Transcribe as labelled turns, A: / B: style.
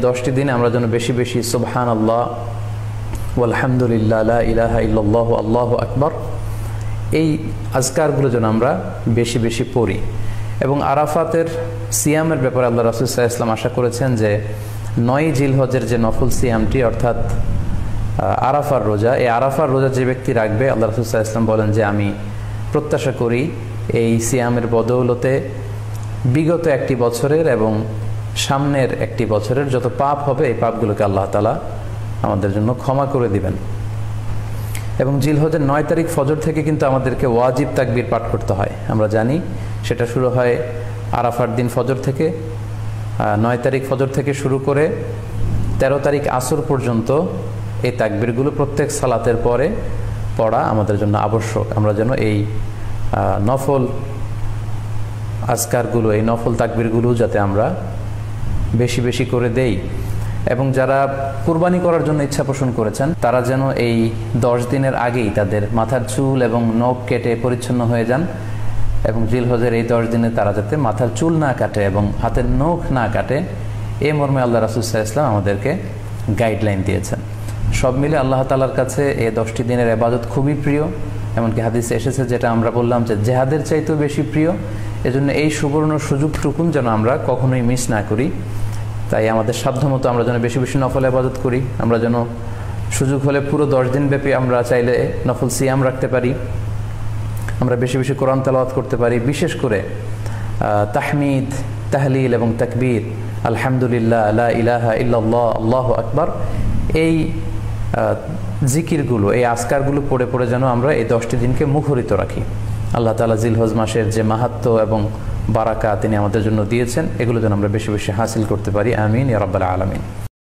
A: 10টি দিনে আমরা যেন বেশি বেশি সুবহানাল্লাহ ওয়ালহামদুলিল্লাহ লা ইলাহা ইল্লাল্লাহ আল্লাহু আকবার এই আজকারগুলো যেন আমরা বেশি বেশি পড়ি। এবং আরাফাতের সিয়ামের ব্যাপারে আল্লাহ রাসূল সাল্লাল্লাহু আলাইহি ওয়াসাল্লাম আশা করেছেন যে 9 জিলহজের যে নফল সিয়ামটি অর্থাৎ আরাফার রোজা, এই আরাফার রোজা যে ব্যক্তি রাখবে আল্লাহ রাসূল সাল্লাল্লাহু আলাইহি ওয়াসাল্লাম বলেন যে আমি প্রত্যাশা করি এই সিয়ামের বদৌলতে বিগত একটি বছরের এবং সামনের একটি বছরের যত পাপ হবে এই পাপগুলোকে আল্লাহ তাআলা আমাদের জন্য ক্ষমা করে দিবেন। এবং জিলহজের 9 তারিখ ফজর থেকে কিন্তু আমাদেরকে ওয়াজিব তাকবীর পাঠ করতে হয়। আমরা জানি সেটা শুরু হয় আরাফার দিন ফজর থেকে। 9 তারিখ ফজর থেকে শুরু করে 13 তারিখ আসর পর্যন্ত এই তাকবীরগুলো প্রত্যেক সালাতের পরে পড়া আমাদের জন্য আবশ্যক। আমরা যেন এই নফল আজকারগুলো, এই নফল তাকবীরগুলো যাতে আমরা বেশি বেশি করে দেই। এবং যারা কুরবানি করার জন্য ইচ্ছা পোষণ করেছেন তারা যেন এই 10 দিনের আগেই তাদের মাথার চুল এবং নখ কেটে পরিচ্ছন্ন হয়ে যান। এবং জিলহজের এই 10 দিনে তারা যাতে মাথার চুল না কাটে এবং হাতের নখ না কাটে, এই মর্মে আল্লাহ রাসূল সাল্লাল্লাহু আলাইহি ওয়াসাল্লাম আমাদেরকে গাইডলাইন দিয়েছেন। সব মিলে আল্লাহ তাআলার কাছে এই 10টি দিনের ইবাদত খুবই প্রিয়। এমনকি হাদিসে এসেছে, যেটা আমরা বললাম যে জেহাদের চাইতেও বেশি প্রিয়। এজন্য এই সুবর্ণ সুযোগটুকুন যেন আমরা কখনোই মিস না করি। তাই আমাদের সাধ্যমতো আমরা যেন বেশি বেশি নফল ইবাদত করি। আমরা যেন সুযোগ হলে পুরো 10 দিন ব্যাপী আমরা চাইলে নফল সিয়াম রাখতে পারি। আমরা বেশি বেশি কোরআন তেলাওয়াত করতে পারি। বিশেষ করে তাহমিদ, তাহলিল এবং তাকবীর, আলহামদুলিল্লাহ লা ইলাহা ইল্লাল্লাহ আল্লাহু আকবার, এই জিকিরগুলো, এই আজকারগুলো পড়ে পড়ে যেন আমরা এই 10টি দিনকে মুখরিত রাখি। আল্লাহ তাআলা জিলহজ মাসের যে মাহাত্ম্য এবং বারাকা তিনি আমাদের জন্য দিয়েছেন, এগুলো যেন আমরা বেশি বেশি হাসিল করতে পারি। আমিন ইয়া রাব্বাল আলামিন।